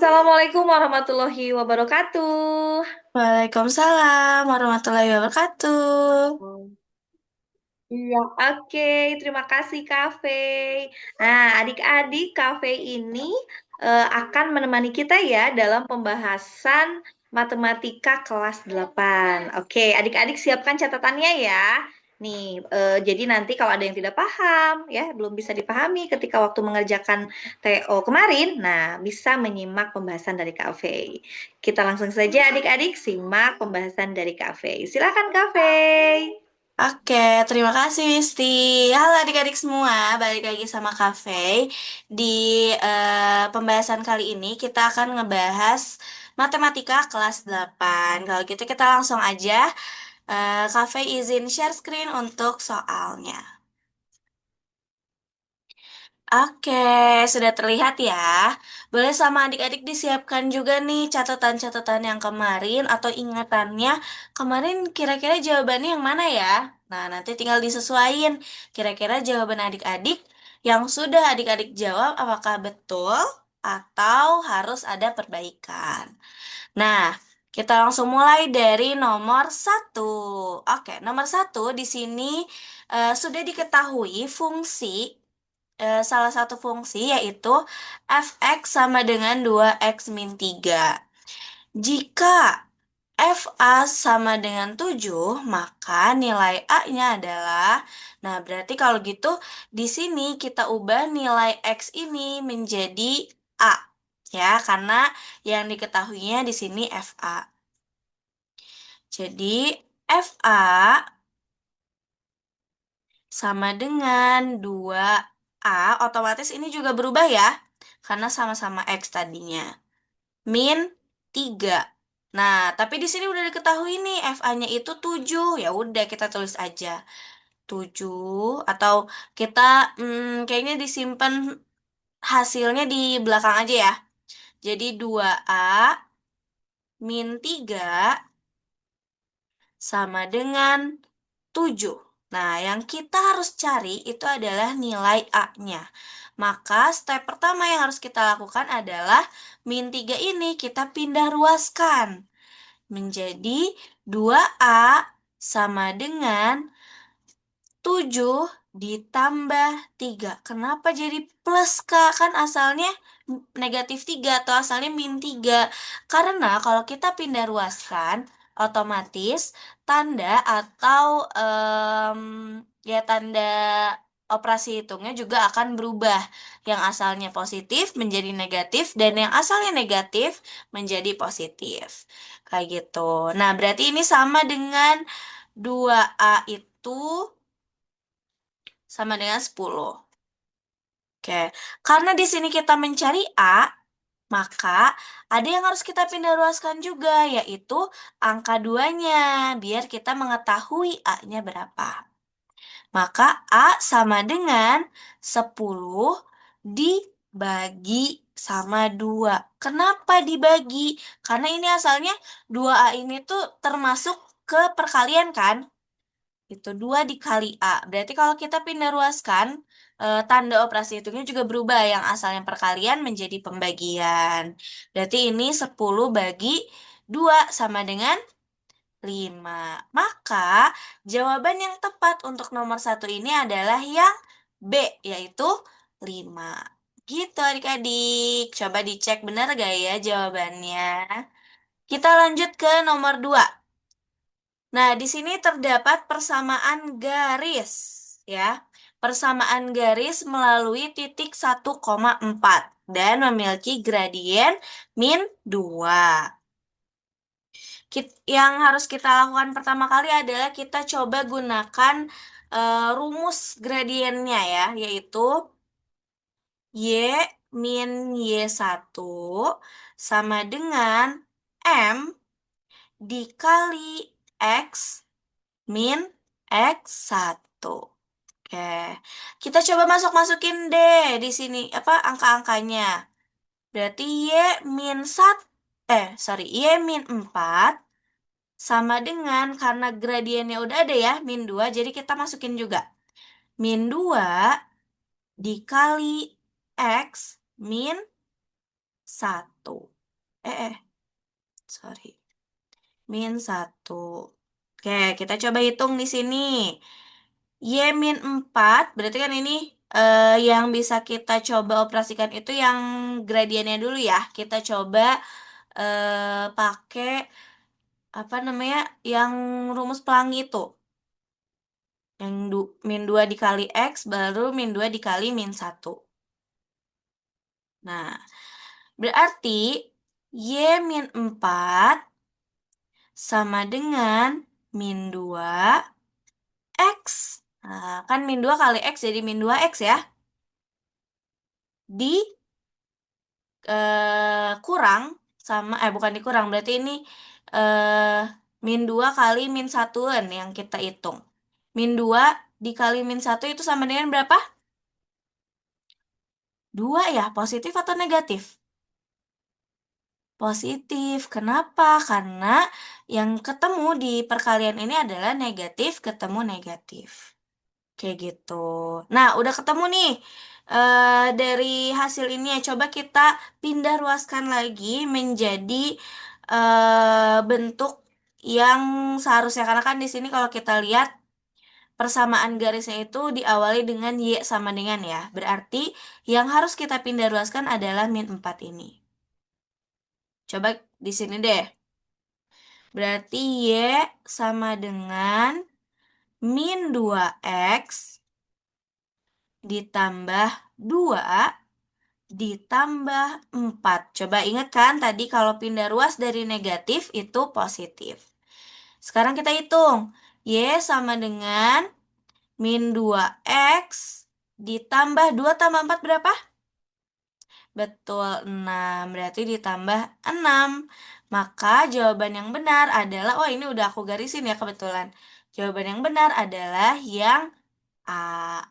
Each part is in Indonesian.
Assalamualaikum warahmatullahi wabarakatuh. Waalaikumsalam warahmatullahi wabarakatuh. Iya, oke. Terima kasih, Kafe. Nah, adik-adik, Kafe ini akan menemani kita ya dalam pembahasan matematika kelas 8. Oke, adik-adik siapkan catatannya ya. Nih, jadi nanti kalau ada yang tidak paham, ya, belum bisa dipahami ketika waktu mengerjakan TO kemarin, nah, bisa menyimak pembahasan dari Kafe. Kita langsung saja adik-adik simak pembahasan dari Kafe. Silakan, Kafe. Oke, terima kasih Misti. Halo adik-adik semua, balik lagi sama Cafe. Di pembahasan kali ini kita akan ngebahas matematika kelas 8. Kalau gitu kita langsung aja. Cafe izin share screen untuk soalnya. Oke, sudah terlihat ya. Boleh sama adik-adik disiapkan juga nih catatan-catatan yang kemarin atau ingatannya. Kemarin kira-kira jawabannya yang mana ya? Nah, nanti tinggal disesuaikan. Kira-kira jawaban adik-adik yang sudah adik-adik jawab apakah betul atau harus ada perbaikan. Nah, kita langsung mulai dari nomor satu. Oke, nomor satu di sini sudah diketahui fungsi salah satu fungsi yaitu fx sama dengan 2x min 3. Jika fa sama dengan 7, maka nilai a-nya adalah, nah berarti kalau gitu di sini kita ubah nilai x ini menjadi a, ya, karena yang diketahuinya di sini fa. Jadi fa sama dengan 2A, otomatis ini juga berubah ya, karena sama-sama X tadinya. Min 3. Nah, tapi di sini udah diketahui nih, FA-nya itu 7. Ya udah, kita tulis aja. 7, atau kita kayaknya disimpan hasilnya di belakang aja ya. Jadi 2A min 3 sama dengan 7. Nah, yang kita harus cari itu adalah nilai A-nya. Maka step pertama yang harus kita lakukan adalah min 3 ini kita pindah ruaskan menjadi 2A sama dengan 7 ditambah 3. Kenapa jadi plus, Kak? Kan asalnya negatif 3 atau asalnya min 3. Karena kalau kita pindah ruaskan, otomatis tanda atau ya tanda operasi hitungnya juga akan berubah. Yang asalnya positif menjadi negatif dan yang asalnya negatif menjadi positif. Kayak gitu. Nah, berarti ini sama dengan 2A itu sama dengan 10. Oke, karena di sini kita mencari A, maka ada yang harus kita pindah ruaskan juga, yaitu angka 2-nya, biar kita mengetahui A-nya berapa. Maka A sama dengan 10 dibagi sama 2. Kenapa dibagi? Karena ini asalnya 2A ini tuh termasuk ke perkalian kan? Itu 2 dikali A. Berarti kalau kita pindah ruaskan, tanda operasi hitungnya juga berubah. Yang asalnya perkalian menjadi pembagian. Berarti ini 10 bagi 2 sama dengan 5. Maka jawaban yang tepat untuk nomor satu ini adalah yang B, yaitu 5. Gitu adik-adik. Coba dicek benar gak ya jawabannya. Kita lanjut ke nomor 2. Nah, di sini terdapat persamaan garis, ya. Persamaan garis melalui titik 1,4 dan memiliki gradien min 2. Yang harus kita lakukan pertama kali adalah kita coba gunakan rumus gradiennya ya, yaitu Y min Y1 sama dengan M dikali X min X1. Oke, kita coba masuk-masukin deh di sini apa angka-angkanya. Berarti Y min 1, Y min 4 sama dengan, karena gradiennya udah ada ya, min 2, jadi kita masukin juga. Min 2 dikali X min 1. Sorry. Min satu. Oke, kita coba hitung di sini. Y min 4 berarti kan ini yang bisa kita coba operasikan itu yang gradiennya dulu ya. Kita coba pakai apa namanya yang rumus pelangi itu. Yang min 2 dikali X baru min 2 dikali min satu. Nah, berarti Y min 4 sama dengan min 2 X. Nah, kan min 2 kali X jadi min 2X ya. Di kurang sama, bukan dikurang, berarti ini eh min 2 kali min 1 yang kita hitung. Min 2 dikali min satu itu sama dengan berapa? 2 ya, positif atau negatif? Positif. Kenapa? Karena yang ketemu di perkalian ini adalah negatif ketemu negatif. Kayak gitu. Nah, udah ketemu nih dari hasil ini ya. Coba kita pindah ruaskan lagi menjadi bentuk yang seharusnya. Karena kan di sini kalau kita lihat persamaan garisnya itu diawali dengan Y sama dengan ya. Berarti yang harus kita pindah ruaskan adalah min 4 ini. Coba di sini deh. Berarti Y sama dengan min 2X ditambah 2 ditambah 4. Coba ingat kan tadi kalau pindah ruas dari negatif itu positif. Sekarang kita hitung. Y sama dengan min 2X ditambah 2 tambah 4 berapa? Betul, 6. Berarti ditambah 6. Maka jawaban yang benar adalah, oh ini udah aku garisin ya kebetulan. Jawaban yang benar adalah yang A.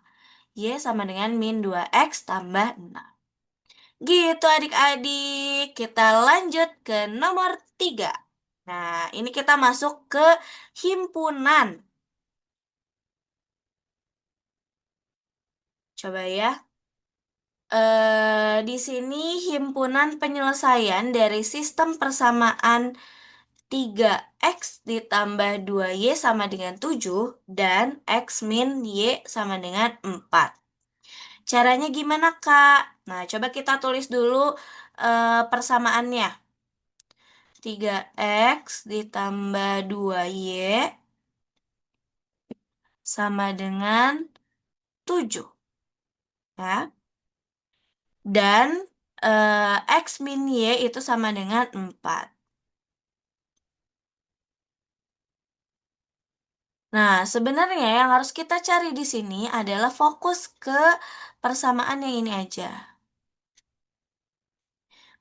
Y sama dengan min 2X tambah 6. Gitu adik-adik, kita lanjut ke nomor 3. Nah, ini kita masuk ke himpunan. Coba ya. Di sini himpunan penyelesaian dari sistem persamaan 3X ditambah 2Y sama dengan 7 dan X min Y sama dengan 4. Caranya gimana, Kak? Nah, coba kita tulis dulu persamaannya. 3X ditambah 2Y sama dengan 7. Ya. Dan X min Y itu sama dengan 4. Nah, sebenarnya yang harus kita cari di sini adalah fokus ke persamaan yang ini aja.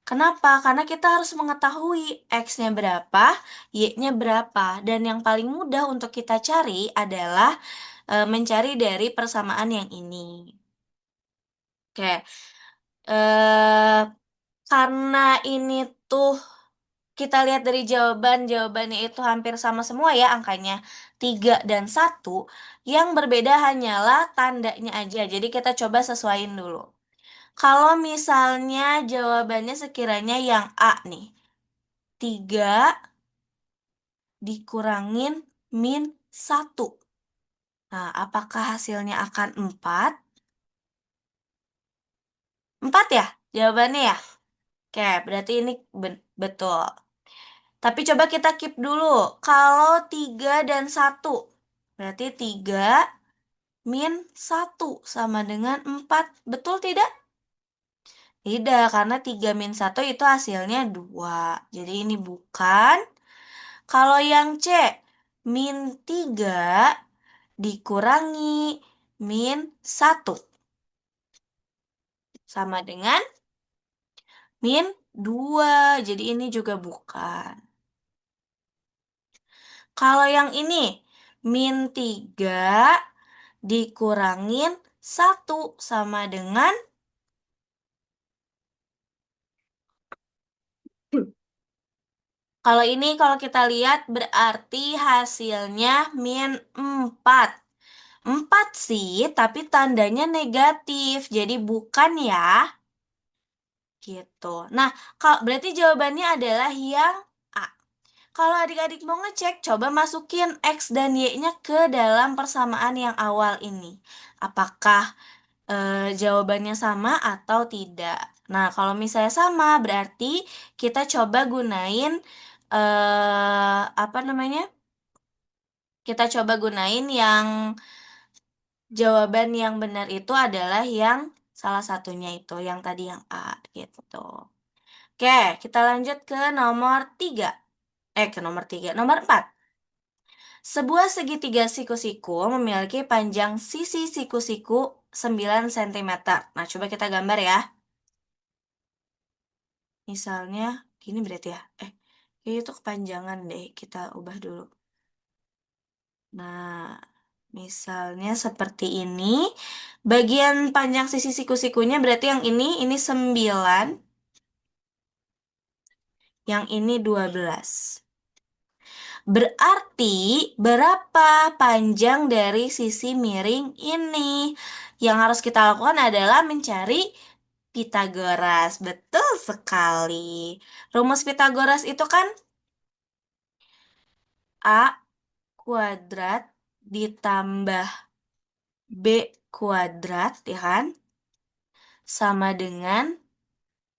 Kenapa? Karena kita harus mengetahui X-nya berapa, Y-nya berapa. Dan yang paling mudah untuk kita cari adalah mencari dari persamaan yang ini. Oke, eh, karena ini tuh kita lihat dari jawabannya itu hampir sama semua ya angkanya 3 dan 1. Yang berbeda hanyalah tandanya aja. Jadi kita coba sesuaiin dulu. Kalau misalnya jawabannya sekiranya yang A nih. 3 dikurangin min 1. Nah, apakah hasilnya akan 4? 4 ya jawabannya ya? Oke, berarti ini betul. Tapi coba kita keep dulu. Kalau 3 dan 1, berarti 3 min 1 sama dengan 4. Betul tidak? Tidak, karena 3 min 1 itu hasilnya 2. Jadi ini bukan. Kalau yang C, min 3 dikurangi min 1 sama dengan min 2. Jadi ini juga bukan. Kalau yang ini, min 3 dikurangin 1 sama dengan kalau ini kalau kita lihat berarti hasilnya min 4. 4 sih, tapi tandanya negatif. Jadi bukan ya. Gitu. Nah, kalau berarti jawabannya adalah yang A. Kalau adik-adik mau ngecek, coba masukin X dan Y-nya ke dalam persamaan yang awal ini. Apakah jawabannya sama atau tidak? Nah, kalau misalnya sama, berarti kita coba gunain apa namanya? Kita coba gunain yang jawaban yang benar itu adalah yang salah satunya itu, yang tadi yang A gitu. Oke, kita lanjut ke nomor 3. Ke nomor 3. Nomor 4. Sebuah segitiga siku-siku memiliki panjang sisi siku-siku 9 cm. Nah, coba kita gambar ya. Misalnya, gini berarti ya. Kayaknya itu kepanjangan deh. Kita ubah dulu. Nah, misalnya seperti ini. Bagian panjang sisi siku-sikunya berarti yang ini 9. Yang ini 12. Berarti berapa panjang dari sisi miring ini? Yang harus kita lakukan adalah mencari Pitagoras. Betul sekali. Rumus Pitagoras itu kan A kuadrat ditambah B kuadrat, ya kan? Sama dengan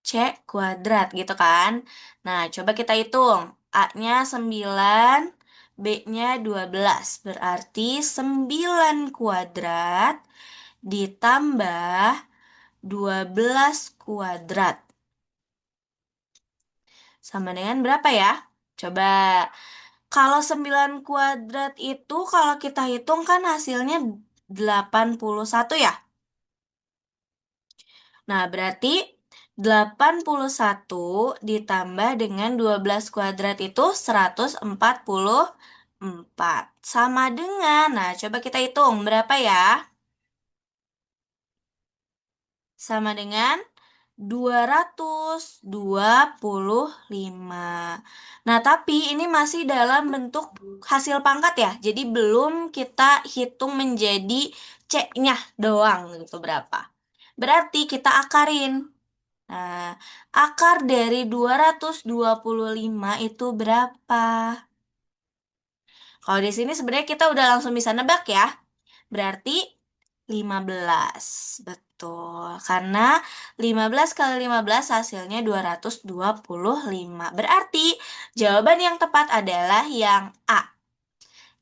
C kuadrat gitu kan. Nah, coba kita hitung. A-nya 9, B-nya 12. Berarti 9 kuadrat ditambah 12 kuadrat. Sama dengan berapa ya? Coba. Kalau 9 kuadrat itu kalau kita hitung kan hasilnya 81 ya. Nah, berarti 81 ditambah dengan 12 kuadrat itu 144. Sama dengan, nah coba kita hitung berapa ya? Sama dengan 225. Nah, tapi ini masih dalam bentuk hasil pangkat ya. Jadi belum kita hitung menjadi C-nya doang gitu berapa. Berarti kita akarin. Nah, akar dari 225 itu berapa? Kalau di sini sebenarnya kita udah langsung bisa nebak ya. Berarti 15. Betul. Karena 15 kali 15 hasilnya 225. Berarti jawaban yang tepat adalah yang A.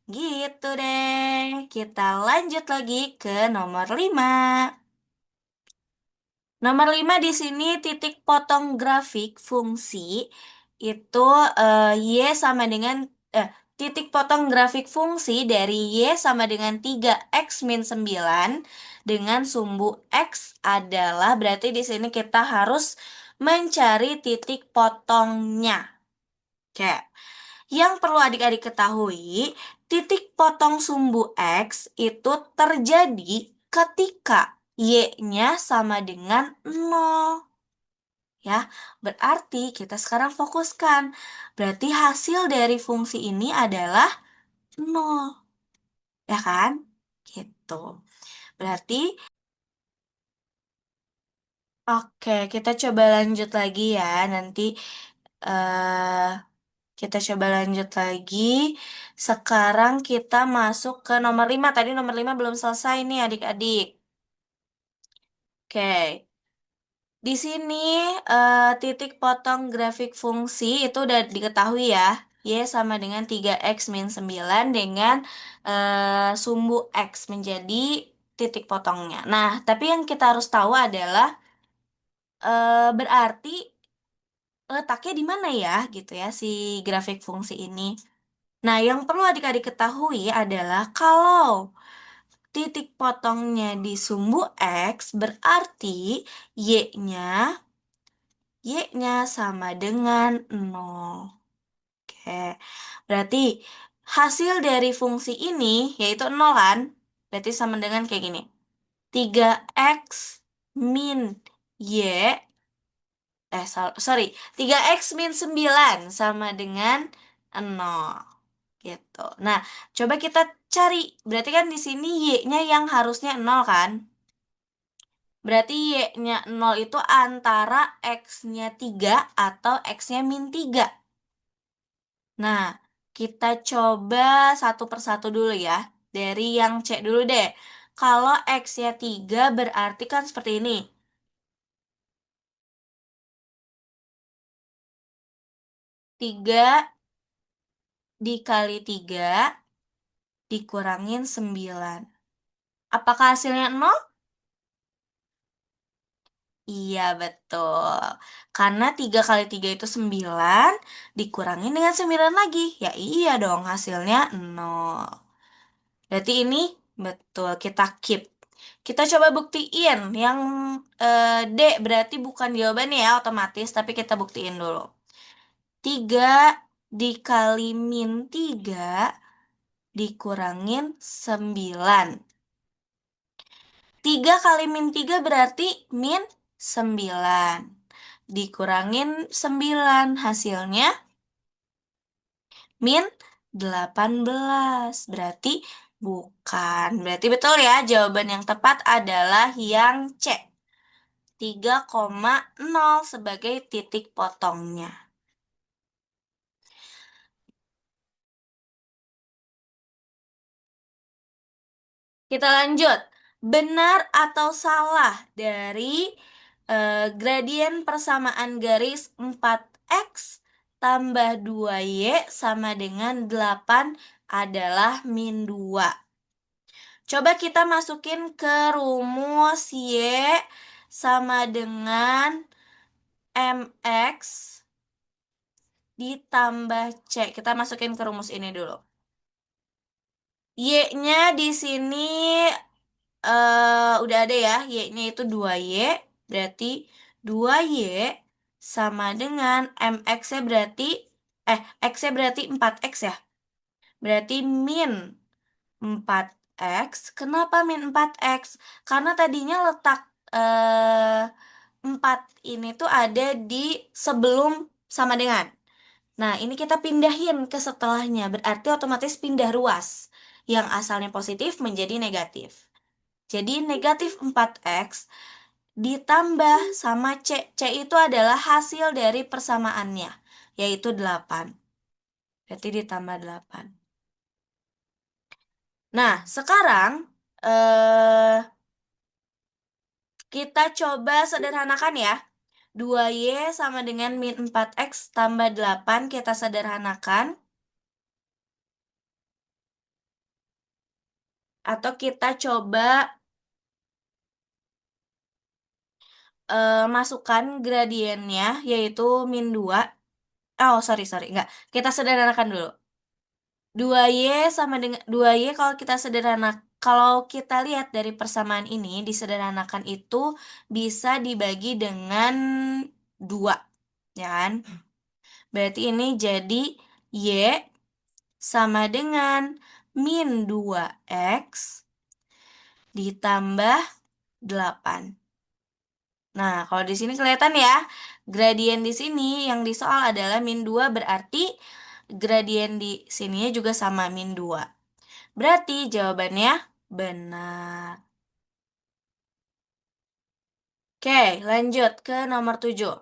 Gitu deh. Kita lanjut lagi ke nomor 5. Nomor 5 di sini titik potong grafik fungsi itu Y sama dengan titik potong grafik fungsi dari Y sama dengan 3X min 9 dengan sumbu X adalah berarti di sini kita harus mencari titik potongnya. Oke. Yang perlu adik-adik ketahui, titik potong sumbu X itu terjadi ketika Y-nya sama dengan 0. Ya, berarti kita sekarang fokuskan. Berarti hasil dari fungsi ini adalah 0. Ya kan? Gitu. Berarti, oke, kita coba lanjut lagi ya. Nanti eh kita coba lanjut lagi. Sekarang kita masuk ke nomor 5. Tadi nomor 5 belum selesai nih adik-adik. Oke. Di sini titik potong grafik fungsi itu udah diketahui ya. Y sama dengan 3X min 9 dengan sumbu X menjadi titik potongnya. Nah, tapi yang kita harus tahu adalah berarti letaknya di mana ya gitu ya si grafik fungsi ini. Nah, yang perlu adik-adik ketahui adalah kalau titik potongnya di sumbu X berarti Y-nya Y-nya sama dengan 0. Oke, berarti hasil dari fungsi ini yaitu 0 kan? Berarti sama dengan kayak gini. 3X min Y, sorry, 3X min 9 sama dengan 0. Gitu. Nah, coba kita cari. Berarti kan di sini Y-nya yang harusnya 0 kan? Berarti Y-nya 0 itu antara X-nya 3 atau X-nya min 3. Nah, kita coba satu persatu dulu ya. Dari yang C dulu deh. Kalau X-nya 3 berarti kan seperti ini. 3 dikali 3 dikurangin 9. Apakah hasilnya 0? Iya, betul. Karena 3 kali 3 itu 9, dikurangin dengan 9 lagi. Ya iya dong, hasilnya 0. Berarti ini betul, kita keep. Kita coba buktiin yang D berarti bukan jawabannya ya otomatis, tapi kita buktiin dulu. 3 dikali min 3 dikurangin 9. 3 kali min 3 berarti min 9. Dikurangin 9 hasilnya min 18. Berarti bukan. Berarti betul ya, jawaban yang tepat adalah yang C. 3,0 sebagai titik potongnya. Kita lanjut. Benar atau salah dari gradien persamaan garis 4x tambah 2y sama dengan 8 adalah min 2. Coba kita masukin ke rumus y sama dengan mx ditambah c. Kita masukin ke rumus ini dulu. Y-nya di sini udah ada ya, Y-nya itu 2Y, berarti 2Y sama dengan MX-nya berarti, X-nya berarti 4X ya. Berarti min 4X. Kenapa min 4X? Karena tadinya letak 4 ini tuh ada di sebelum sama dengan. Nah, ini kita pindahin ke setelahnya, berarti otomatis pindah ruas. Yang asalnya positif menjadi negatif. Jadi negatif 4x ditambah sama C. C itu adalah hasil dari persamaannya, yaitu 8. Berarti ditambah 8. Nah, sekarang kita coba sederhanakan ya. 2Y sama dengan min 4x tambah 8 kita sederhanakan. Atau kita coba masukkan gradiennya, yaitu min 2. Oh, sorry, sorry. Enggak. Kita sederhanakan dulu. 2Y sama dengan 2Y kalau kita lihat dari persamaan ini disederhanakan itu bisa dibagi dengan 2, ya kan? Berarti ini jadi Y sama dengan min 2X ditambah 8. Nah, kalau di sini kelihatan ya, gradien di sini yang di soal adalah min 2 berarti gradien di sininya juga sama min 2. Berarti jawabannya benar. Oke, lanjut ke nomor 7.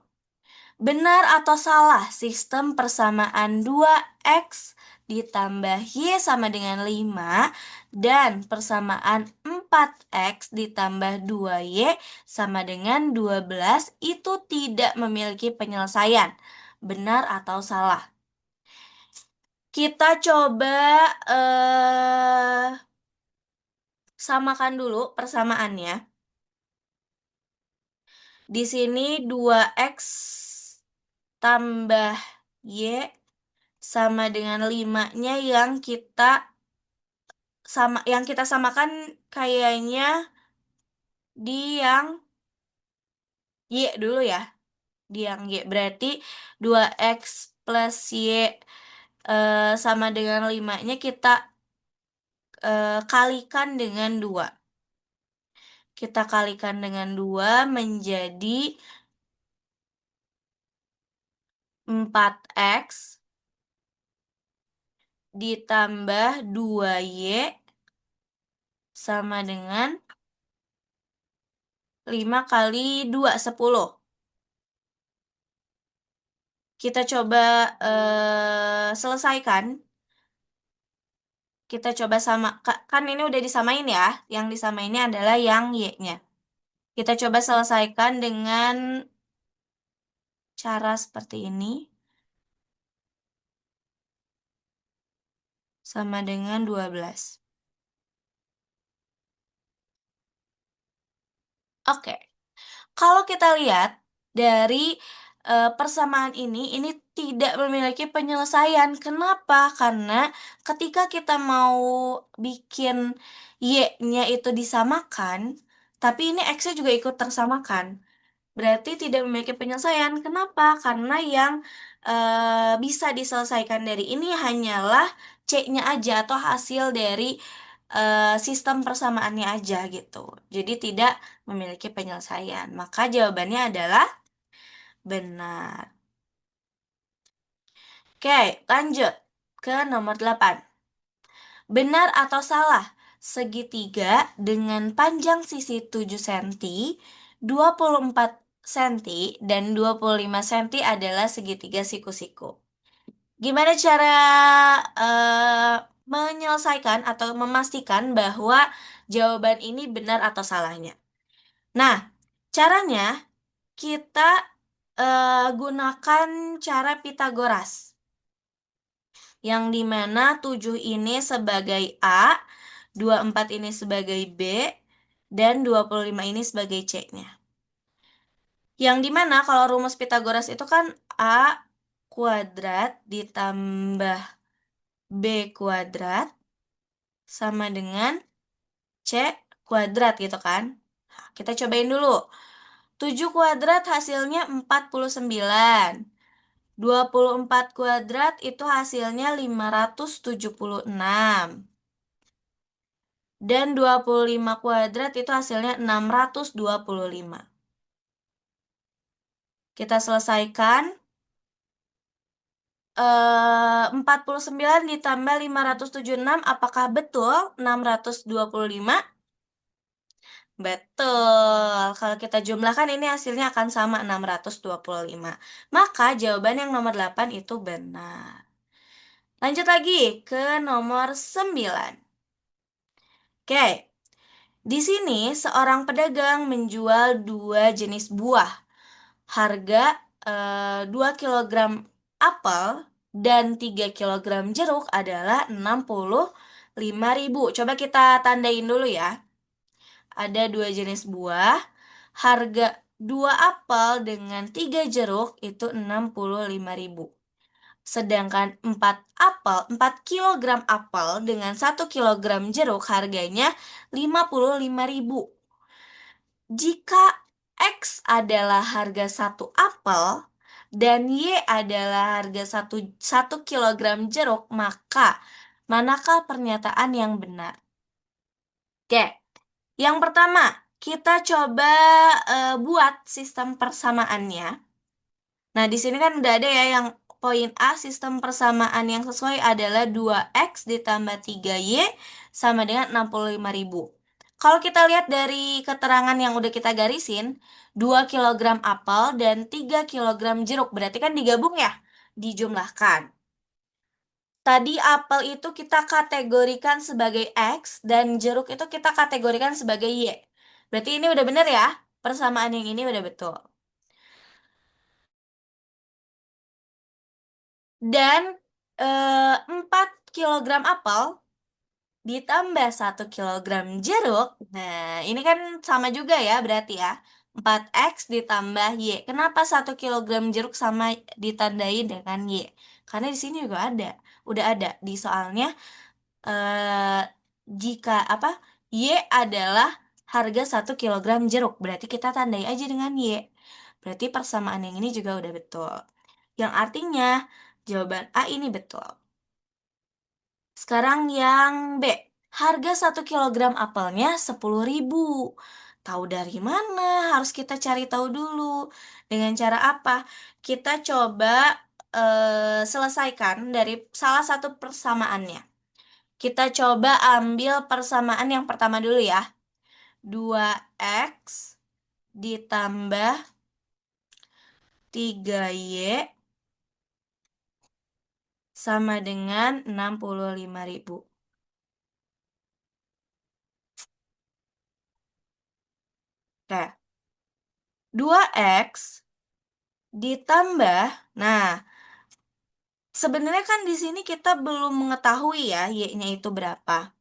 Benar atau salah sistem persamaan 2x ditambah y sama dengan 5 dan persamaan 4x ditambah 2y sama dengan 12 itu tidak memiliki penyelesaian. Benar atau salah? Kita coba samakan dulu persamaannya. Di sini 2x tambah y sama dengan 5-nya yang kita samakan kayaknya di yang y dulu ya. Di yang y berarti 2x plus y sama dengan 5-nya kita kalikan dengan 2. Kita kalikan dengan 2 menjadi 4x ditambah 2y sama dengan 5 kali 2 10. Kita coba selesaikan. Kita coba sama, kan ini udah disamain ya. Yang disamainnya adalah yang Y-nya. Kita coba selesaikan dengan cara seperti ini. Sama dengan 12. Oke. Kalau kita lihat dari persamaan ini tidak memiliki penyelesaian. Kenapa? Karena ketika kita mau bikin Y-nya itu disamakan, tapi ini X-nya juga ikut tersamakan. Berarti tidak memiliki penyelesaian. Kenapa? Karena yang bisa diselesaikan dari ini hanyalah C-nya aja atau hasil dari sistem persamaannya aja gitu. Jadi tidak memiliki penyelesaian. Maka jawabannya adalah benar. Oke, lanjut ke nomor 8. Benar atau salah? Segitiga dengan panjang sisi 7 cm, 24 cm, dan 25 cm adalah segitiga siku-siku. Gimana cara eh, menyelesaikan atau memastikan bahwa jawaban ini benar atau salahnya? Nah, caranya kita gunakan cara Pitagoras, yang dimana 7 ini sebagai A, 24 ini sebagai B, dan 25 ini sebagai C-nya. Yang dimana kalau rumus Pitagoras itu kan A kuadrat ditambah B kuadrat sama dengan C kuadrat gitu kan. Nah, kita cobain dulu. 7 kuadrat hasilnya 49. 24 kuadrat itu hasilnya 576. Dan 25 kuadrat itu hasilnya 625. Kita selesaikan. 49 ditambah 576, apakah betul 625? Betul. Kalau kita jumlahkan ini hasilnya akan sama 625. Maka jawaban yang nomor 8 itu benar. Lanjut lagi ke nomor 9. Oke. Di sini seorang pedagang menjual dua jenis buah. Harga 2 kilogram apel dan 3 kilogram jeruk adalah 65.000. Coba kita tandain dulu ya. Ada dua jenis buah, harga 2 apel dengan 3 jeruk itu 65.000. Sedangkan 4 kilogram apel dengan 1 kilogram jeruk harganya 55.000. Jika X adalah harga 1 apel dan Y adalah harga 1 kilogram jeruk, maka manakah pernyataan yang benar? Oke, yang pertama, kita coba buat sistem persamaannya. Nah, di sini kan udah ada ya yang poin A, sistem persamaan yang sesuai adalah 2X ditambah 3Y sama dengan 65.000. Kalau kita lihat dari keterangan yang udah kita garisin, 2 kilogram apel dan 3 kilogram jeruk, berarti kan digabung ya, dijumlahkan. Tadi apel itu kita kategorikan sebagai X dan jeruk itu kita kategorikan sebagai Y. Berarti ini udah bener ya, persamaan yang ini udah betul. Dan 4 kilogram apel ditambah 1 kilogram jeruk. Nah, ini kan sama juga ya berarti ya. 4X ditambah Y. Kenapa 1 kilogram jeruk sama ditandai dengan Y? Karena di sini juga ada. Udah ada di soalnya eh, jika apa? Y adalah harga 1 kilogram jeruk. Berarti kita tandai aja dengan Y. Berarti persamaan yang ini juga udah betul. Yang artinya jawaban A ini betul. Sekarang yang B. Harga 1 kilogram apelnya 10.000. Tahu dari mana? Harus kita cari tahu dulu. Dengan cara apa? Kita coba selesaikan dari salah satu persamaannya. Kita coba ambil persamaan yang pertama dulu ya. 2X ditambah 3Y sama dengan 65.000. Oke, 2X ditambah, nah sebenarnya kan di sini kita belum mengetahui ya Y-nya itu berapa.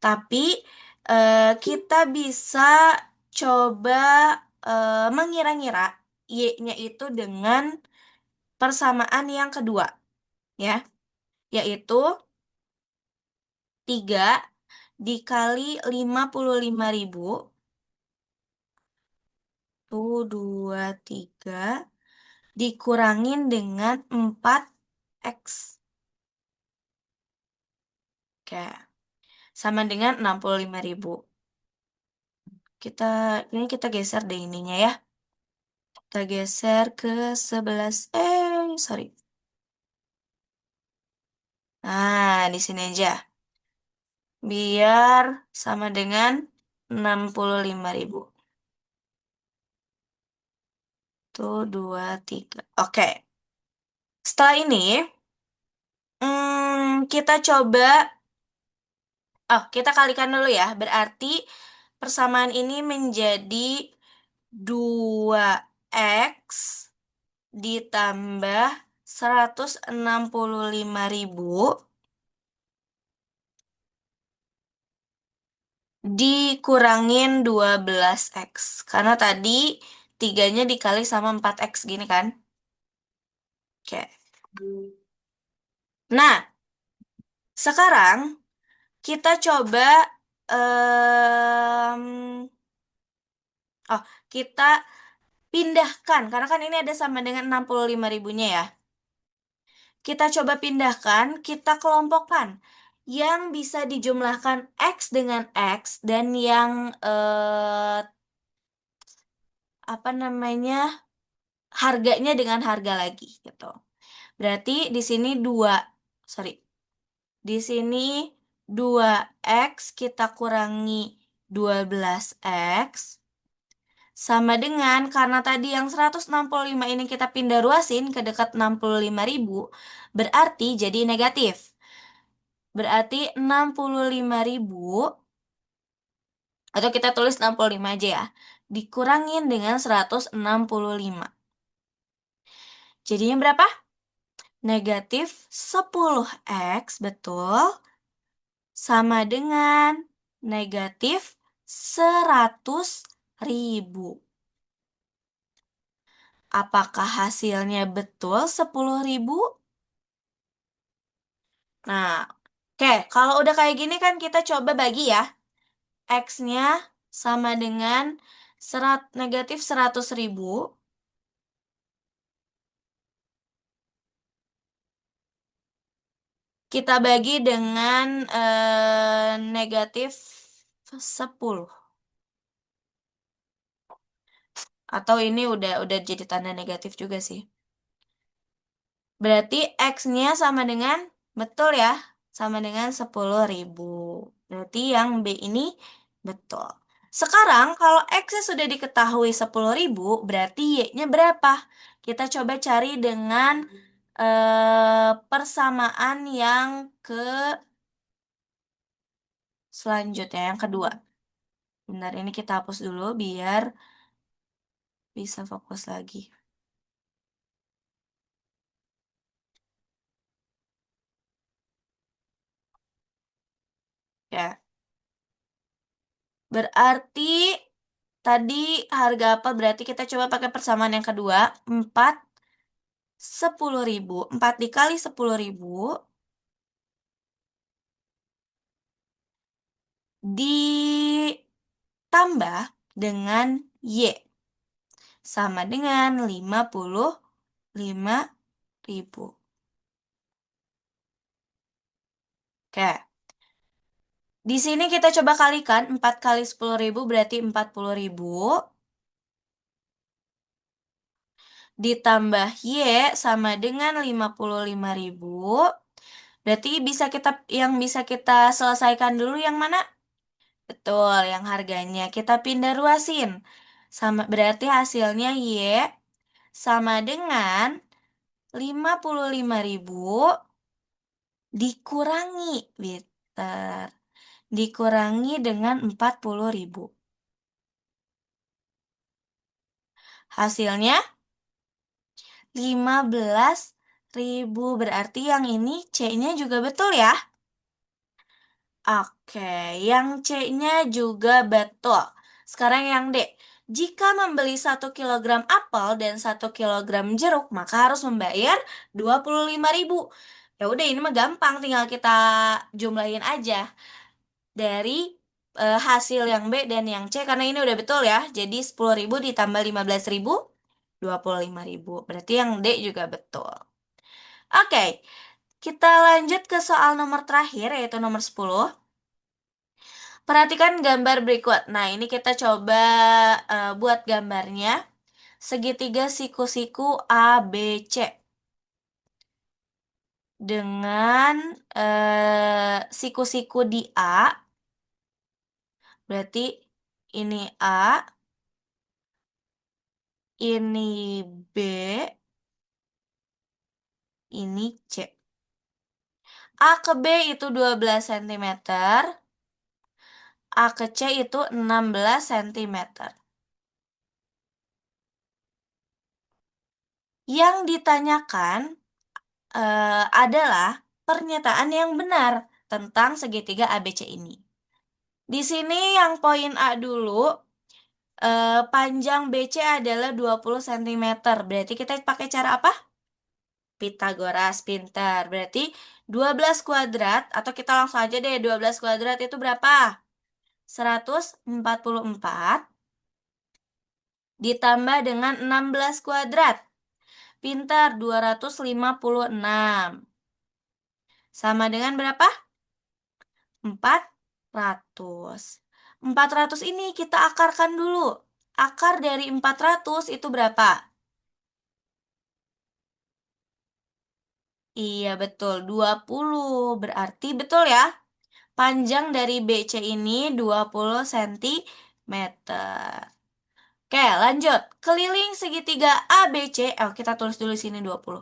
Tapi kita bisa coba mengira-ngira Y-nya itu dengan persamaan yang kedua, ya, yaitu 3 dikali 55.000 tuh 23 dikurangin dengan 4X. Oke, sama dengan 65.000. Kita ini kita geser deh ininya ya. Kita geser ke 11. Sorry. Nah, di sini aja. Biar sama dengan 65.000. Tuh, 2, 3. Oke. Setelah ini, kita coba, kita kalikan dulu ya. Berarti persamaan ini menjadi 2X ditambah 165.000 dikurangin 12X. Karena tadi 3-nya dikali sama 4X gini kan. Oke. Nah, sekarang kita coba em, oh, kita pindahkan karena kan ini ada sama dengan 65.000-nya ya. Kita coba pindahkan, kita kelompokkan. Yang bisa dijumlahkan X dengan X dan yang apa namanya? Harganya dengan harga lagi gitu. Berarti di sini 2, sorry. Di sini 2X kita kurangi 12X sama dengan karena tadi yang 165 ini kita pindah ruasin ke dekat 65.000 berarti jadi negatif. Berarti 65.000 atau kita tulis 65 aja ya. Dikurangin dengan 165. Jadinya berapa? Negatif 10X, betul. Sama dengan negatif 100.000. Apakah hasilnya betul 10.000? Nah, oke, kalau udah kayak gini kan kita coba bagi ya. X-nya sama dengan negatif 100.000. Kita bagi dengan negatif 10. Atau ini udah jadi tanda negatif juga sih. Berarti X-nya sama dengan, betul ya, sama dengan 10.000. Berarti yang B ini betul. Sekarang kalau X-nya sudah diketahui 10.000, berarti Y-nya berapa? Kita coba cari dengan persamaan yang ke selanjutnya, yang kedua. Bentar, ini kita hapus dulu biar bisa fokus lagi. Ya, berarti tadi harga apa? Berarti kita coba pakai persamaan yang kedua. 4, 10.000. 4 dikali 10.000 ditambah dengan Y. Sama dengan 55.000. Oke. Di sini kita coba kalikan. 4 kali 10.000 berarti 40.000. Ditambah Y sama dengan 55.000. Berarti yang bisa kita selesaikan dulu yang mana? Betul, yang harganya kita pindah ruasin. Sama berarti hasilnya Y sama dengan 55.000 dikurangi, Peter. Dikurangi dengan 40.000. Hasilnya 15.000. Berarti yang ini C-nya juga betul ya? Oke, yang C-nya juga betul. Sekarang yang D. Jika membeli 1 kilogram apel dan 1 kilogram jeruk, maka harus membayar 25.000. Ya udah, ini mah gampang, tinggal kita jumlahin aja dari hasil yang B dan yang C, karena ini udah betul ya. Jadi 10.000 ditambah 15.000, 25.000. Berarti yang D juga betul. Oke, kita lanjut ke soal nomor terakhir, yaitu nomor 10. Perhatikan gambar berikut. Nah, ini kita coba buat gambarnya. Segitiga siku-siku ABC. Dengan siku-siku di A, berarti ini A, ini B, ini C. A ke B itu 12 cm, A ke C itu 16 cm. Yang ditanyakan adalah pernyataan yang benar tentang segitiga ABC ini. Di sini yang poin A dulu, panjang BC adalah 20 cm. Berarti kita pakai cara apa? Pitagoras, pintar. Berarti 12 kuadrat, atau kita langsung aja deh, 12 kuadrat itu berapa? 144 ditambah dengan 16 kuadrat. Pintar, 256. Sama dengan berapa? 400. 400 ini kita akarkan dulu. Akar dari 400 itu berapa? Iya, betul. 20. Berarti betul ya. Panjang dari BC ini 20 cm. Oke, lanjut. Keliling segitiga ABC. Oh, kita tulis dulu sini 20.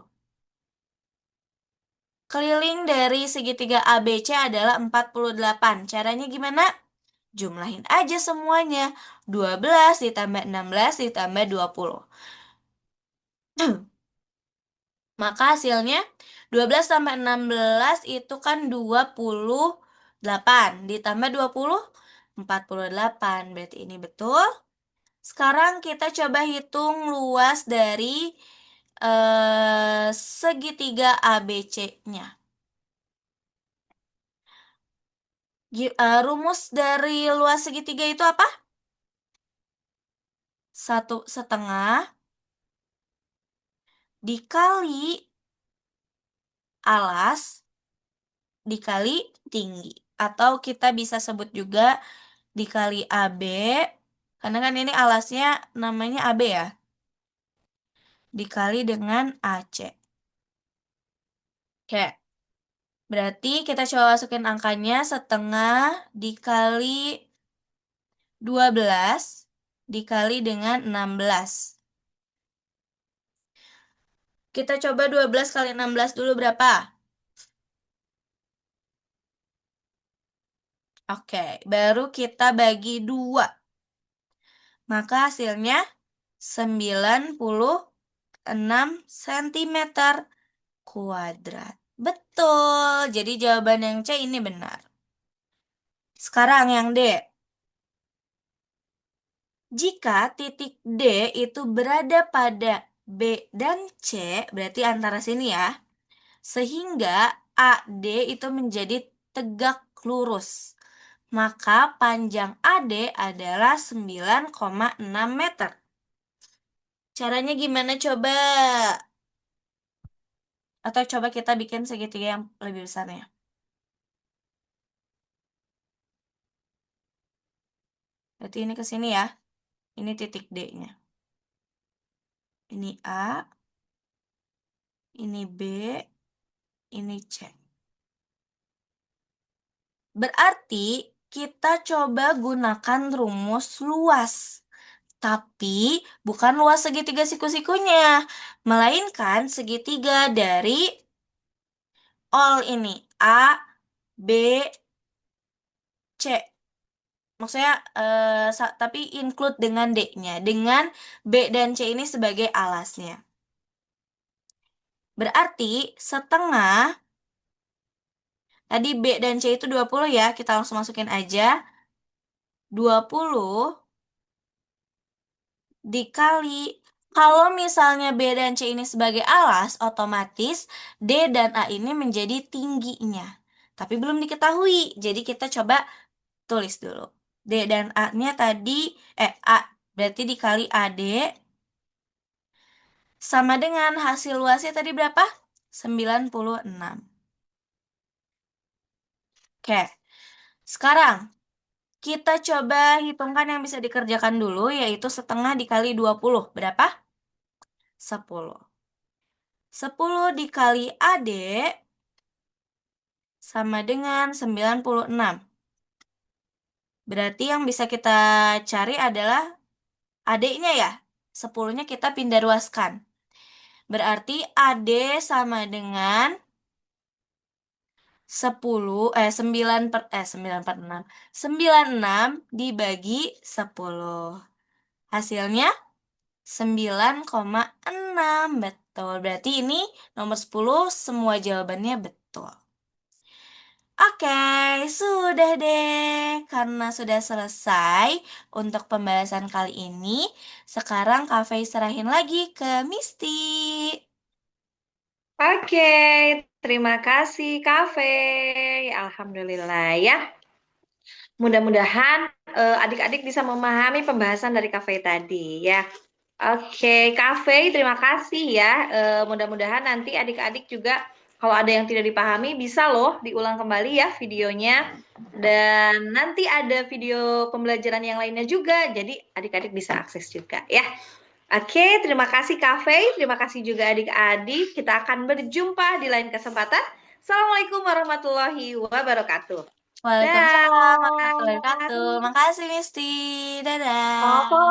Keliling dari segitiga ABC adalah 48. Caranya gimana? Jumlahin aja semuanya. 12 ditambah 16 ditambah 20. Maka hasilnya 12 tambah 16 itu kan 28. Ditambah 20, 48. Berarti ini betul. Sekarang kita coba hitung luas dari segitiga ABC-nya. Rumus dari luas segitiga itu apa? 1,5 dikali alas dikali tinggi. Atau kita bisa sebut juga dikali AB, karena kan ini alasnya namanya AB ya. Dikali dengan AC. Oke. Berarti kita coba masukin angkanya, 1,5 dikali 12 dikali dengan 16. Kita coba 12 kali 16 dulu berapa? Oke, baru kita bagi 2. Maka hasilnya 96 cm kuadrat. Betul, jadi jawaban yang C ini benar. Sekarang yang D. Jika titik D itu berada pada B dan C, berarti antara sini ya, sehingga AD itu menjadi tegak lurus, maka panjang AD adalah 9,6 meter. Caranya gimana coba? Atau coba kita bikin segitiga yang lebih besarnya. Berarti ini ke sini ya. Ini titik D-nya. Ini A, ini B, ini C. Berarti kita coba gunakan rumus luas. Tapi bukan luas segitiga siku-sikunya, melainkan segitiga dari all ini. A, B, C. Maksudnya, tapi include dengan D-nya. Dengan B dan C ini sebagai alasnya. Berarti setengah, tadi B dan C itu 20 ya, kita langsung masukin aja. 20 dikali, kalau misalnya B dan C ini sebagai alas, otomatis D dan A ini menjadi tingginya. Tapi belum diketahui, jadi kita coba tulis dulu. D dan A-nya tadi, A berarti dikali AD, sama dengan hasil luasnya tadi berapa? 96. Oke, sekarang kita coba hitungkan yang bisa dikerjakan dulu, yaitu setengah dikali 20. Berapa? 10. 10 dikali AD sama dengan 96. Berarti yang bisa kita cari adalah AD-nya ya. 10-nya kita pindah ruaskan. Berarti AD sama dengan 9 per 6. 96 dibagi 10. Hasilnya 9,6. Betul. Berarti ini nomor 10 semua jawabannya betul. Oke, sudah deh. Karena sudah selesai untuk pembahasan kali ini, sekarang Kak Fei serahin lagi ke Misty. Oke, terima kasih Kafe. Alhamdulillah ya. Mudah-mudahan adik-adik bisa memahami pembahasan dari Kafe tadi ya. Oke, Kafe, terima kasih ya. Mudah-mudahan nanti adik-adik juga kalau ada yang tidak dipahami bisa loh diulang kembali ya videonya. Dan nanti ada video pembelajaran yang lainnya juga, jadi adik-adik bisa akses juga ya. Oke, terima kasih Kafe, terima kasih juga adik-adik. Kita akan berjumpa di lain kesempatan. Assalamualaikum warahmatullahi wabarakatuh. Waalaikumsalam warahmatullahi Dah. wabarakatuh. Makasih Misty. Apa, Dadah. apa,